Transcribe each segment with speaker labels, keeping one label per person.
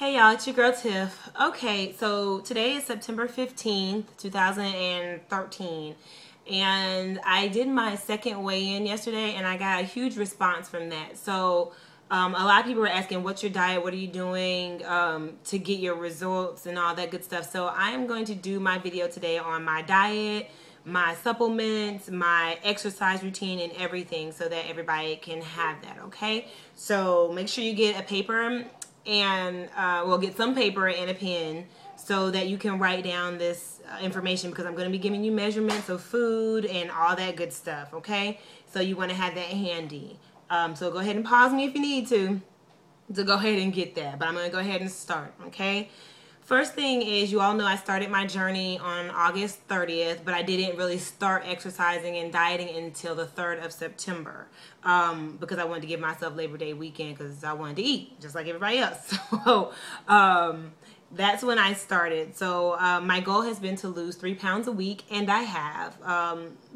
Speaker 1: Hey y'all, it's your girl Tiff. Okay, so today is September 15th, 2013, and I did my second weigh-in yesterday and I got a huge response from that. So a lot of people were asking, what's your diet? What are you doing to get your results and all that good stuff? So I am going to do my video today on my diet, my supplements, my exercise routine, and everything so that everybody can have that, okay? So make sure you get a paper and we'll get some paper and a pen so that you can write down this information, because I'm going to be giving you measurements of food and all that good stuff, okay? So you want to have that handy. So go ahead and pause me if you need to go ahead and get that, but I'm going to go ahead and start, okay? First thing is, you all know I started my journey on August 30th, but I didn't really start exercising and dieting until the 3rd of September because I wanted to give myself Labor Day weekend because I wanted to eat just like everybody else. So that's when I started. So my goal has been to lose 3 pounds a week, and I have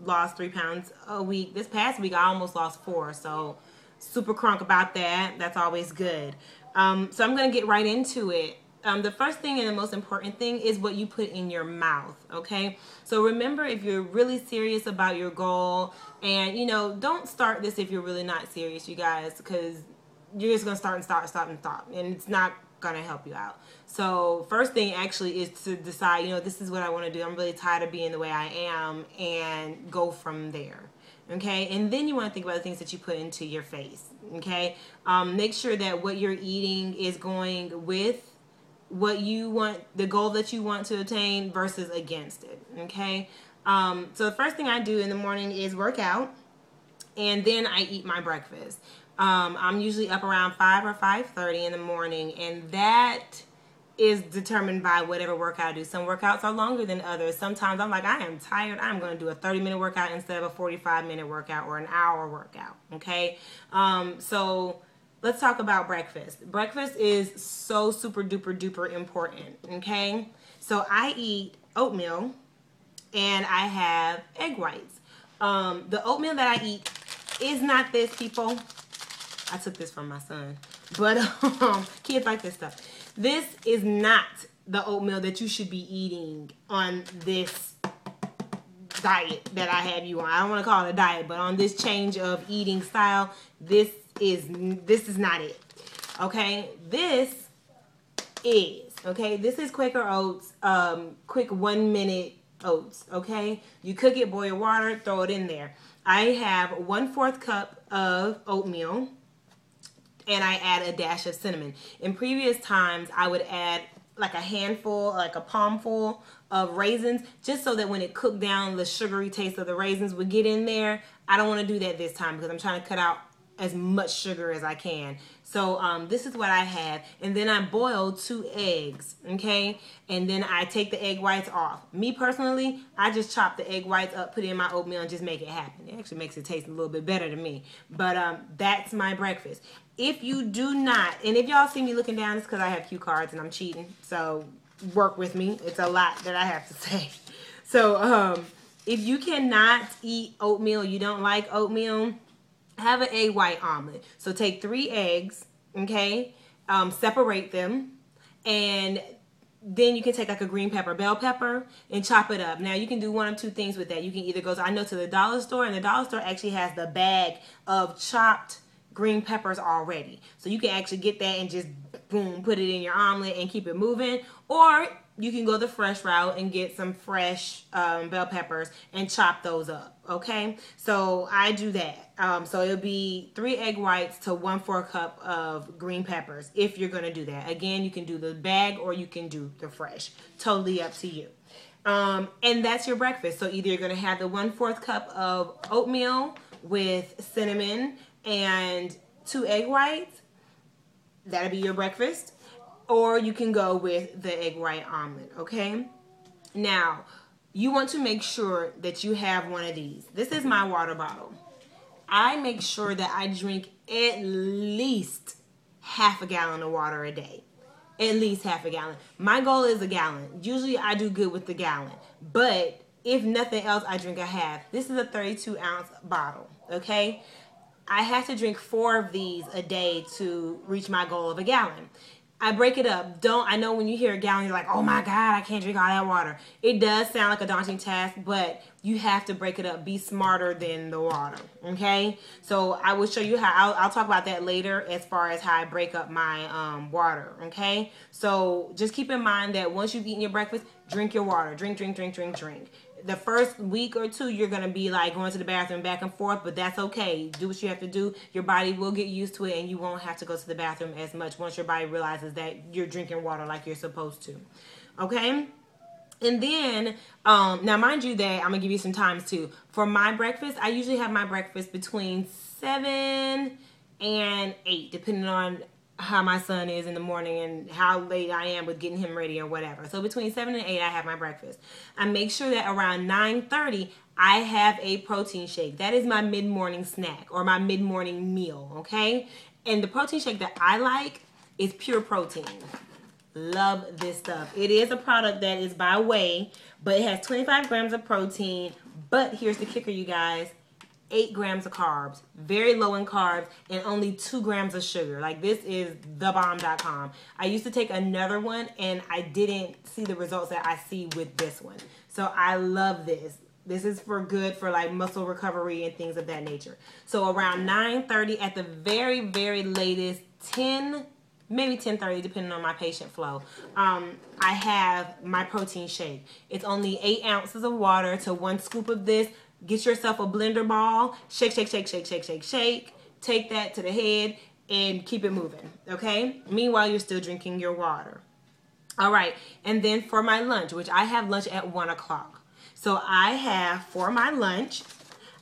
Speaker 1: lost 3 pounds a week. This past week, I almost lost 4, so super crunk about that. That's always good. So I'm going to get right into it. The first thing and the most important thing is what you put in your mouth, okay? So remember, if you're really serious about your goal, and, you know, don't start this if you're really not serious, you guys, because you're just going to start and stop, and it's not going to help you out. So first thing actually is to decide, you know, this is what I want to do. I'm really tired of being the way I am, and go from there. Okay, and then you want to think about the things that you put into your face. Okay, make sure that what you're eating is going with what you want, the goal that you want to attain, versus against it. Okay, so the first thing I do in the morning is work out, and then I eat my breakfast. I'm usually up around 5 or 5:30 in the morning, and that is determined by whatever workout I do. Some workouts are longer than others. Sometimes I'm like, I am tired, I'm going to do a 30-minute workout instead of a 45-minute workout or an hour workout. Okay, so let's talk about breakfast. Breakfast is so super duper duper important. Okay, so I eat oatmeal and I have egg whites. The oatmeal that I eat is not this, people. I took this from my son, but kids like this stuff. This is not the oatmeal that you should be eating on this diet that I have you on. I don't want to call it a diet, but on this change of eating style, this is not it. Okay, this is Quaker Oats, quick 1-minute oats. Okay, you cook it, boil water, throw it in there. I have 1/4 cup of oatmeal, and I add a dash of cinnamon. In previous times, I would add like a handful, like a palmful of raisins, just so that when it cooked down, the sugary taste of the raisins would get in there. I don't want to do that this time because I'm trying to cut out as much sugar as I can. So this is what I have. And then I boil 2 eggs, okay? And then I take the egg whites off. Me personally, I just chop the egg whites up, put it in my oatmeal, and just make it happen. It actually makes it taste a little bit better to me. But that's my breakfast. If you do not, and if y'all see me looking down, it's because I have cue cards and I'm cheating. So work with me. It's a lot that I have to say. So if you cannot eat oatmeal, you don't like oatmeal, have an egg white omelet. So take 3 eggs, okay, separate them, and then you can take like a green pepper, bell pepper, and chop it up. Now you can do one of 2 things with that. You can either go to, I know, to the dollar store, and the dollar store actually has the bag of chopped green peppers already. So you can actually get that and just boom, put it in your omelet and keep it moving. Or you can go the fresh route and get some fresh bell peppers and chop those up. Okay, so I do that. So it'll be 3 egg whites to 1/4 cup of green peppers if you're gonna do that. Again, you can do the bag or you can do the fresh. Totally up to you. And that's your breakfast. So either you're gonna have the 1/4 cup of oatmeal with cinnamon and 2 egg whites. That'll be your breakfast. Or you can go with the egg white omelet, okay? Now, you want to make sure that you have one of these. This is my water bottle. I make sure that I drink at least half a gallon of water a day. At least half a gallon. My goal is a gallon. Usually I do good with the gallon. But if nothing else, I drink a half. This is a 32-ounce bottle, okay? I have to drink 4 of these a day to reach my goal of a gallon. I break it up. I know when you hear a gallon, you're like, oh my God, I can't drink all that water. It does sound like a daunting task, but you have to break it up. Be smarter than the water, okay? So I will show you how, I'll talk about that later as far as how I break up my water, okay? So just keep in mind that once you've eaten your breakfast, drink your water. Drink. The first week or two, you're going to be like going to the bathroom back and forth, but that's okay. Do what you have to do. Your body will get used to it, and you won't have to go to the bathroom as much once your body realizes that you're drinking water like you're supposed to. Okay? And then, now mind you that I'm going to give you some times too. For my breakfast, I usually have my breakfast between 7 and 8, depending on how my son is in the morning and how late I am with getting him ready or whatever. So between 7 and 8, I have my breakfast. I make sure that around 9:30, I have a protein shake. That is my mid-morning snack or my mid-morning meal, okay? And the protein shake that I like is Pure Protein. Love this stuff. It is a product that is by Whey, but it has 25 grams of protein. But here's the kicker, you guys. 8 grams of carbs, very low in carbs, and only 2 grams of sugar. Like, this is thebomb.com. I used to take another one, and I didn't see the results that I see with this one. So I love this. This is for like muscle recovery and things of that nature. So around 9:30 at the very, very latest, 10, maybe 10:30, depending on my patient flow, I have my protein shake. It's only 8 ounces of water to 1 scoop of this. Get yourself a blender ball, shake. Take that to the head and keep it moving, okay? Meanwhile, you're still drinking your water. All right, and then for my lunch, which I have lunch at 1 o'clock. So I have, for my lunch,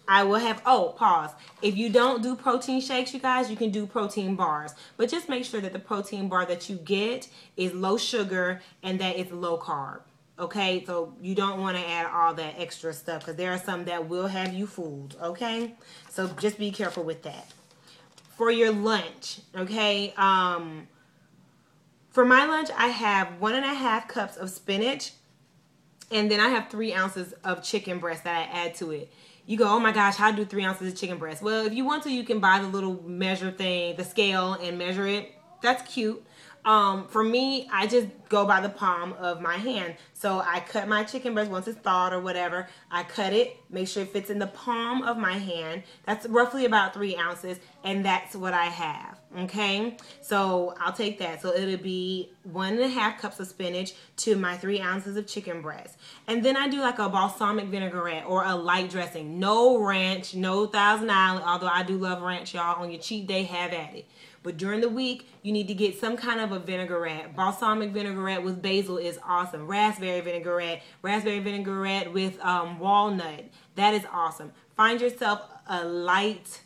Speaker 1: I will have, pause. If you don't do protein shakes, you guys, you can do protein bars. But just make sure that the protein bar that you get is low sugar and that it's low carb. Okay, so you don't want to add all that extra stuff because there are some that will have you fooled, okay? So just be careful with that. For your lunch, okay, for my lunch, I have 1.5 cups of spinach, and then I have 3 ounces of chicken breast that I add to it. You go, oh my gosh, how do 3 ounces of chicken breast? Well, if you want to, you can buy the little measure thing, the scale, and measure it. That's cute. For me, I just go by the palm of my hand. So I cut my chicken breast once it's thawed or whatever. I cut it, make sure it fits in the palm of my hand. That's roughly about 3 ounces, and that's what I have. Okay, so I'll take that. So it'll be 1.5 cups of spinach to my 3 ounces of chicken breast. And then I do like a balsamic vinaigrette or a light dressing. No ranch, no Thousand Island, although I do love ranch, y'all. On your cheat day, have at it. But during the week, you need to get some kind of a vinaigrette. Balsamic vinaigrette with basil is awesome. Raspberry vinaigrette with walnut. That is awesome. Find yourself a light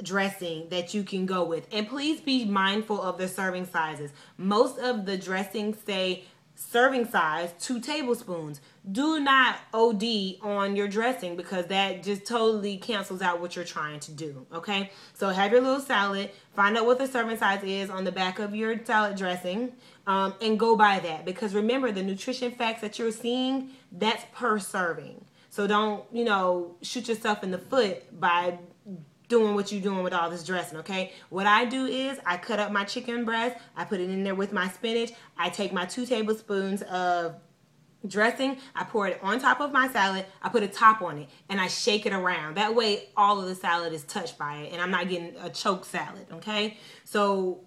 Speaker 1: dressing that you can go with. And please be mindful of the serving sizes. Most of the dressings say serving size 2 tablespoons. Do not OD on your dressing because that just totally cancels out what you're trying to do, okay? So have your little salad, find out what the serving size is on the back of your salad dressing, and go by that. Because remember, the nutrition facts that you're seeing, that's per serving. So don't, shoot yourself in the foot by doing what you're doing with all this dressing, okay? What I do is I cut up my chicken breast, I put it in there with my spinach, I take my 2 tablespoons of dressing, I pour it on top of my salad, I put a top on it, and I shake it around. That way all of the salad is touched by it, and I'm not getting a choke salad, okay? So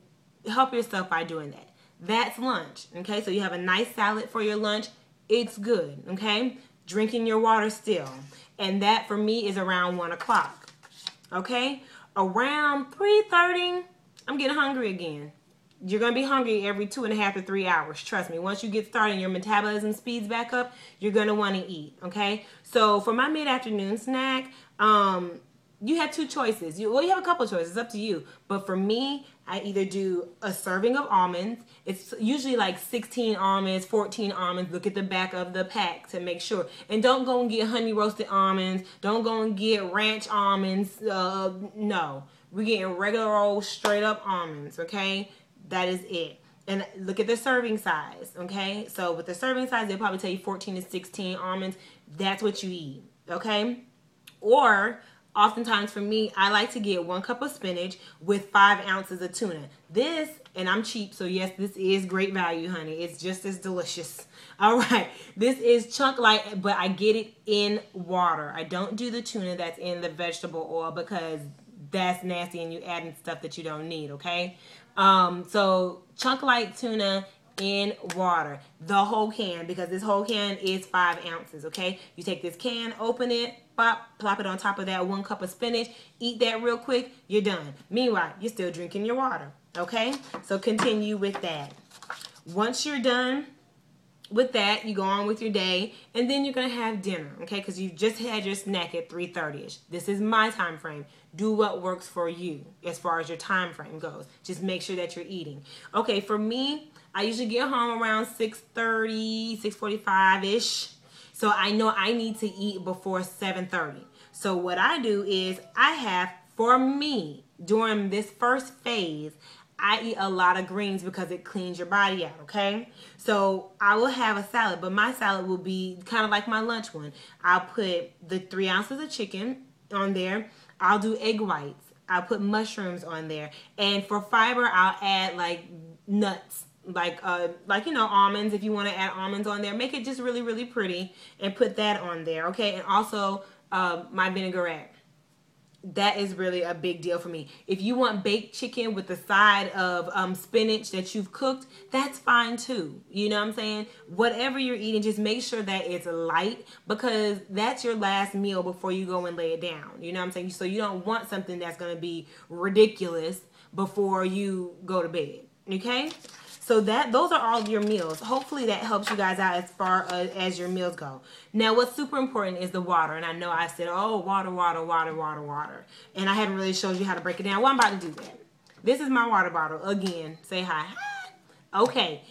Speaker 1: help yourself by doing that. That's lunch, okay? So you have a nice salad for your lunch. It's good, okay? Drinking your water still. And that for me is around 1 o'clock. Okay, around 3:30, I'm getting hungry again. You're going to be hungry every 2.5 to 3 hours. Trust me. Once you get started and your metabolism speeds back up, you're going to want to eat. Okay, so for my mid-afternoon snack, you have 2 choices. You have a couple choices. It's up to you. But for me, I either do a serving of almonds. It's usually like 16 almonds, 14 almonds. Look at the back of the pack to make sure. And don't go and get honey roasted almonds. Don't go and get ranch almonds. No. We're getting regular old straight up almonds, okay? That is it. And look at the serving size, okay? So with the serving size, they'll probably tell you 14 to 16 almonds. That's what you eat, okay? Or oftentimes for me, I like to get 1 cup of spinach with 5 ounces of tuna. This, and I'm cheap, so yes, this is great value, honey. It's just as delicious. All right, this is Chunk Light, but I get it in water. I don't do the tuna that's in the vegetable oil because that's nasty and you adding stuff that you don't need, okay? So Chunk Light tuna in water, the whole can, because this whole can is 5 ounces, okay? You take this can, open it, plop it on top of that 1 cup of spinach, eat that real quick, you're done. Meanwhile, you're still drinking your water, okay? So continue with that. Once you're done with that, you go on with your day, and then you're going to have dinner, okay? Because you just had your snack at 3:30ish. This is my time frame. Do what works for you as far as your time frame goes. Just make sure that you're eating. Okay, for me, I usually get home around 6:30, 6:45-ish. So I know I need to eat before 7:30. So what I do is for me, during this first phase, I eat a lot of greens because it cleans your body out, okay? So I will have a salad, but my salad will be kind of like my lunch one. I'll put the 3 ounces of chicken on there. I'll do egg whites. I'll put mushrooms on there. And for fiber, I'll add like nuts, like almonds, if you want to add almonds on there. Make it just really, really pretty and put that on there, okay? And also my vinaigrette. That is really a big deal for me. If you want baked chicken with the side of spinach that you've cooked, that's fine too. You know what I'm saying? Whatever you're eating, just make sure that it's light, because that's your last meal before you go and lay it down. You know what I'm saying? So you don't want something that's going to be ridiculous before you go to bed. Okay? So those are all your meals. Hopefully that helps you guys out as far as your meals go. Now, what's super important is the water. And I know I said, oh, water, water, water, water, water. And I haven't really showed you how to break it down. Well, I'm about to do that. This is my water bottle. Again, say hi. Okay,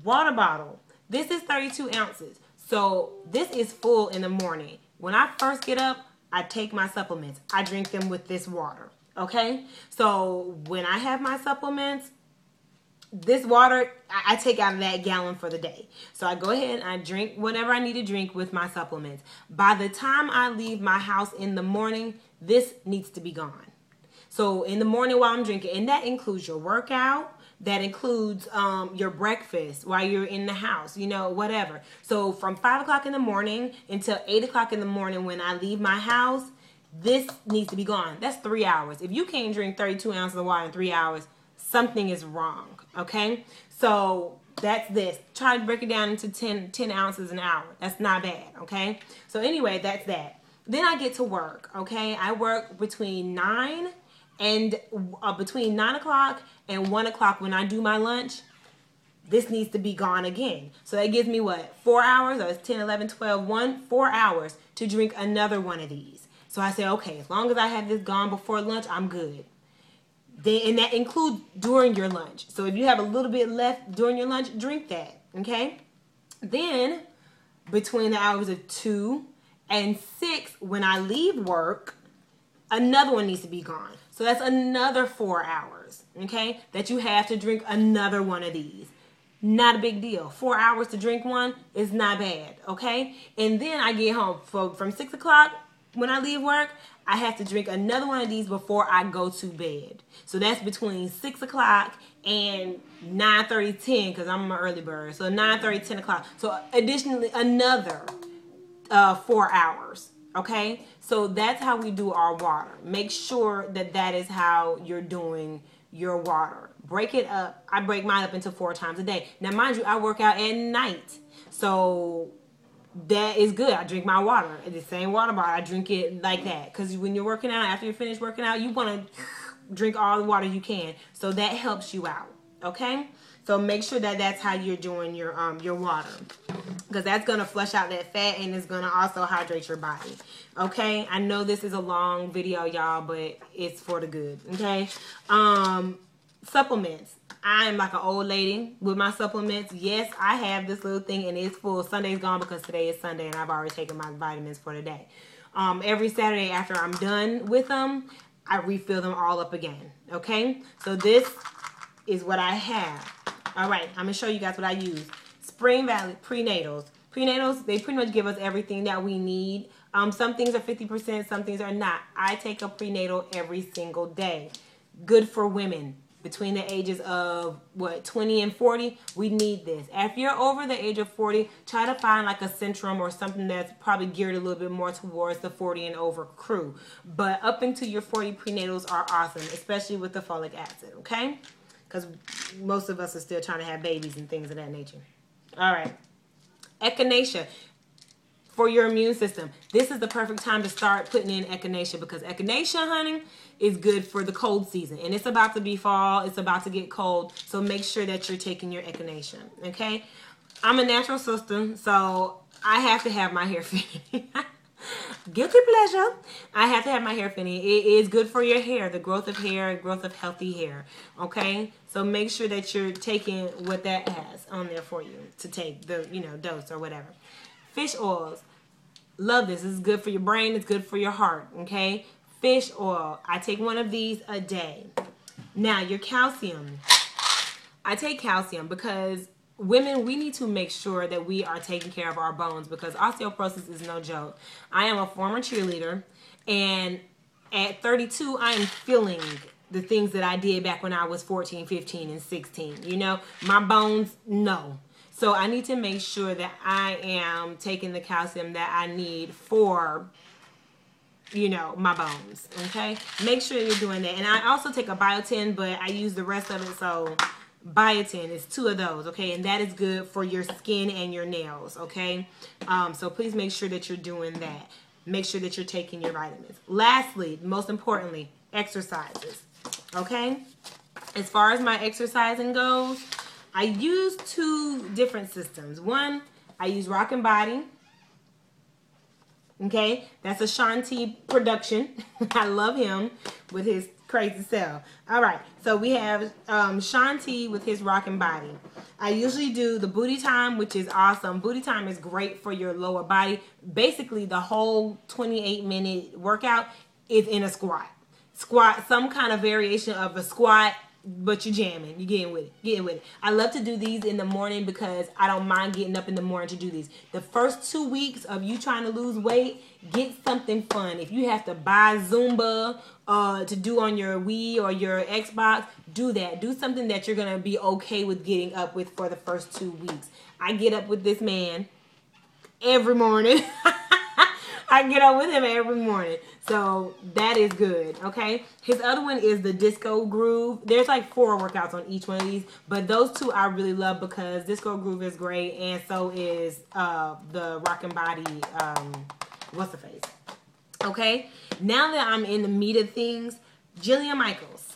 Speaker 1: water bottle. This is 32 ounces. So this is full in the morning. When I first get up, I take my supplements. I drink them with this water. Okay? So when I have my supplements, this water, I take out of that gallon for the day. So I go ahead and I drink whatever I need to drink with my supplements. By the time I leave my house in the morning, this needs to be gone. So in the morning while I'm drinking, and that includes your workout, that includes your breakfast while you're in the house, whatever. So from 5 o'clock in the morning until 8 o'clock in the morning when I leave my house, this needs to be gone. That's 3 hours. If you can't drink 32 ounces of water in 3 hours, something is wrong, okay? So that's this. Try to break it down into 10 ounces an hour. That's not bad, okay? So anyway, that's that. Then I get to work, okay? I work between 9 o'clock and 1 o'clock when I do my lunch. This needs to be gone again. So that gives me what? 4 hours? So it's 10, 11, 12, 4 hours to drink another one of these. So I say, okay, as long as I have this gone before lunch, I'm good. And that includes during your lunch. So if you have a little bit left during your lunch, drink that, okay? Then, between the hours of 2 and 6, when I leave work, another one needs to be gone. So that's another 4 hours, okay, that you have to drink another one of these. Not a big deal. 4 hours to drink one is not bad, okay? And then I get home from 6 o'clock when I leave work. I have to drink another one of these before I go to bed. So that's between 6 o'clock and 9:30, 10, because I'm an early bird. So 9:30, 10 o'clock. So additionally, another 4 hours. Okay? So that's how we do our water. Make sure that is how you're doing your water. Break it up. I break mine up into 4 times a day. Now, mind you, I work out at night. So that is good. I drink my water. The same water bottle. I drink it like that. Because when you're working out, after you finish working out, you want to drink all the water you can. So that helps you out. Okay? So make sure that's how you're doing your water. Because that's going to flush out that fat and it's going to also hydrate your body. Okay? I know this is a long video, y'all, but it's for the good. Okay? Supplements. I'm like an old lady with my supplements. Yes, I have this little thing and it's full. Sunday's gone because today is Sunday and I've already taken my vitamins for the day. Every Saturday after I'm done with them, I refill them all up again. Okay? So this is what I have. All right, I'm going to show you guys what I use. Spring Valley Prenatals. Prenatals, they pretty much give us everything that we need Some things are 50%, some things are not. I take a prenatal every single day. Good for women between the ages of 20 and 40. We need this. If you're over the age of 40, try to find like a Centrum or something that's probably geared a little bit more towards the 40 and over crew. But up until your 40, prenatals are awesome, especially with the folic acid, okay? Because most of us are still trying to have babies and things of that nature. All right. Echinacea. For your immune system, this is the perfect time to start putting in echinacea, because echinacea, honey, is good for the cold season. And it's about to be fall. It's about to get cold. So make sure that you're taking your echinacea, okay? I'm a natural sister, so I have to have my hair finished. Guilty pleasure. I have to have my hair finished. It is good for your hair, the growth of hair, growth of healthy hair, okay? So make sure that you're taking what that has on there for you to take, the, dose or whatever. Fish oils. Love this. This is good for your brain. It's good for your heart. Okay. Fish oil. I take one of these a day. Now, your calcium. I take calcium because women, we need to make sure that we are taking care of our bones, because osteoporosis is no joke. I am a former cheerleader, and at 32, I am feeling the things that I did back when I was 14, 15, and 16. My bones, no. So I need to make sure that I am taking the calcium that I need for, my bones, okay? Make sure you're doing that. And I also take a biotin, but I use the rest of it, so biotin is 2 of those, okay? And that is good for your skin and your nails, okay? So please make sure that you're doing that. Make sure that you're taking your vitamins. Lastly, most importantly, exercises, okay? As far as my exercising goes, I use 2 different systems. One, I use Rock and Body. Okay, that's a Shanti production. I love him with his crazy self. All right, so we have Shanti with his Rock and Body. I usually do the Booty Time, which is awesome. Booty Time is great for your lower body. Basically, the whole 28-minute workout is in a squat. Some kind of variation of a squat, but you're jamming. You're getting with it. I love to do these in the morning because I don't mind getting up in the morning to do these. The first 2 weeks of you trying to lose weight, get something fun. If you have to buy Zumba to do on your Wii or your Xbox, do that. Do something that you're going to be okay with getting up with for the first 2 weeks. I get up with this man every morning. I get up with him every morning. So that is good, okay? His other one is the Disco Groove. There's like 4 workouts on each one of these, but those 2 I really love because Disco Groove is great, and so is the Rock and Body, what's the face? Okay? Now that I'm in the meat of things, Jillian Michaels.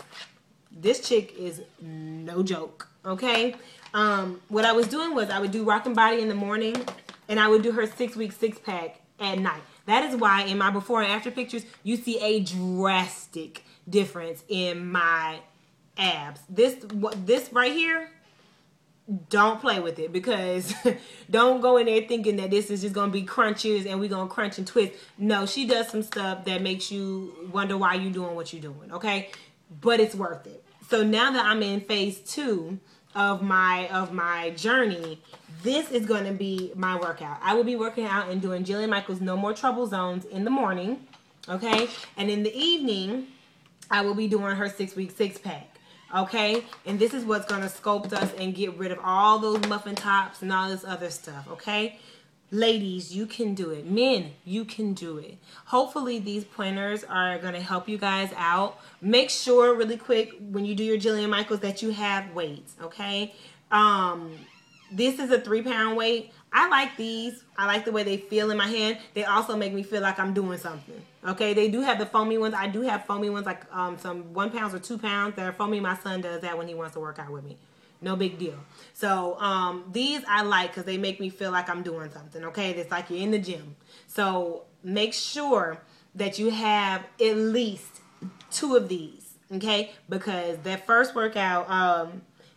Speaker 1: This chick is no joke, okay? What I was doing was I would do Rock and Body in the morning, and I would do her 6-week 6-pack at night. That is why in my before and after pictures, you see a drastic difference in my abs. This right here, don't play with it, because don't go in there thinking that this is just going to be crunches and we're going to crunch and twist. No, she does some stuff that makes you wonder why you're doing what you're doing, okay? But it's worth it. So now that I'm in phase 2 of my journey, this is going to be my workout. I will be working out and doing Jillian Michaels No More Trouble Zones in the morning, okay? And in the evening, I will be doing her 6-week 6-pack, okay? And this is what's going to sculpt us and get rid of all those muffin tops and all this other stuff, okay? Ladies, you can do it. Men, you can do it. Hopefully these pointers are going to help you guys out. Make sure really quick when you do your Jillian Michaels that you have weights, okay? This is a 3-pound weight. I like these. I like the way they feel in my hand. They also make me feel like I'm doing something. Okay, they do have the foamy ones. I do have foamy ones, like some 1 pounds or 2 pounds that are foamy. My son does that when he wants to work out with me. No big deal. So these I like because they make me feel like I'm doing something. Okay, it's like you're in the gym. So make sure that you have at least 2 of these. Okay, because that first workout,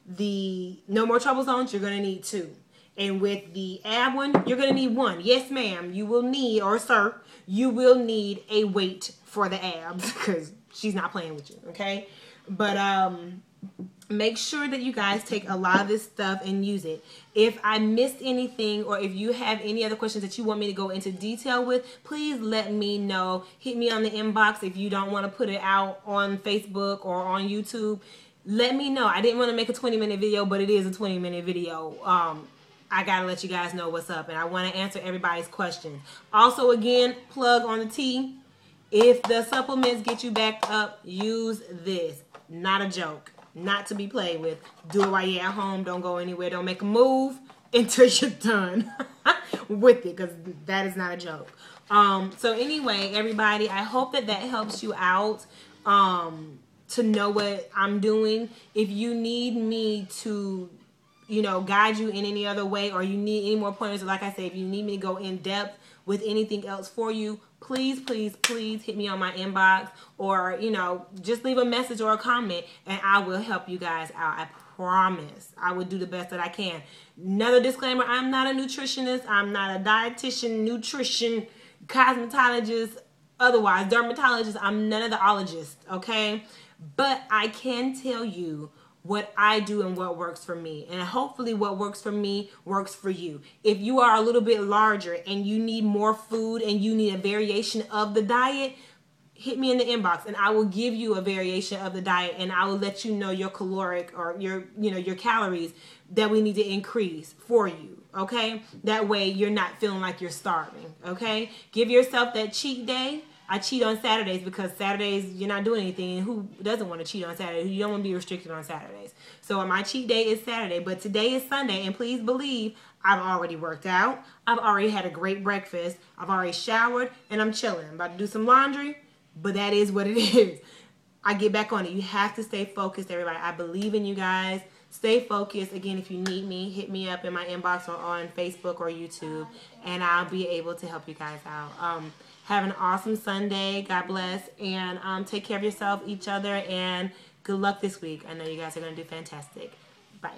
Speaker 1: the No More Trouble Zones, you're gonna need 2. And with the ab one, you're going to need 1. Yes, ma'am. You will need, or sir, you will need a weight for the abs because she's not playing with you, okay? But make sure that you guys take a lot of this stuff and use it. If I missed anything, or if you have any other questions that you want me to go into detail with, please let me know. Hit me on the inbox if you don't want to put it out on Facebook or on YouTube. Let me know. I didn't want to make a 20-minute video, but it is a 20-minute video. I gotta let you guys know what's up, and I want to answer everybody's questions. Also, again, plug on the tea. If the supplements get you backed up, use this. Not a joke. Not to be played with. Do it while you're at home. Don't go anywhere. Don't make a move until you're done with it, because that is not a joke. So anyway, everybody, I hope that helps you out to know what I'm doing. If you need me to, guide you in any other way, or you need any more pointers, like I said, if you need me to go in depth with anything else for you, please, please, please hit me on my inbox, or, just leave a message or a comment, and I will help you guys out. I promise I will do the best that I can. Another disclaimer, I'm not a nutritionist. I'm not a dietitian, nutrition, cosmetologist, otherwise, dermatologist. I'm none of the ologists, okay? But I can tell you what I do and what works for me. And hopefully what works for me works for you. If you are a little bit larger and you need more food and you need a variation of the diet, hit me in the inbox and I will give you a variation of the diet, and I will let you know your caloric, or your calories that we need to increase for you. Okay? That way you're not feeling like you're starving. Okay? Give yourself that cheat day. I cheat on Saturdays because Saturdays you're not doing anything. And who doesn't want to cheat on Saturdays? You don't want to be restricted on Saturdays. So my cheat day is Saturday, but today is Sunday. And please believe I've already worked out. I've already had a great breakfast. I've already showered and I'm chilling. I'm about to do some laundry, but that is what it is. I get back on it. You have to stay focused, everybody. I believe in you guys. Stay focused. Again, if you need me, hit me up in my inbox or on Facebook or YouTube, and I'll be able to help you guys out. Have an awesome Sunday. God bless. And take care of yourself, each other, and good luck this week. I know you guys are going to do fantastic. Bye.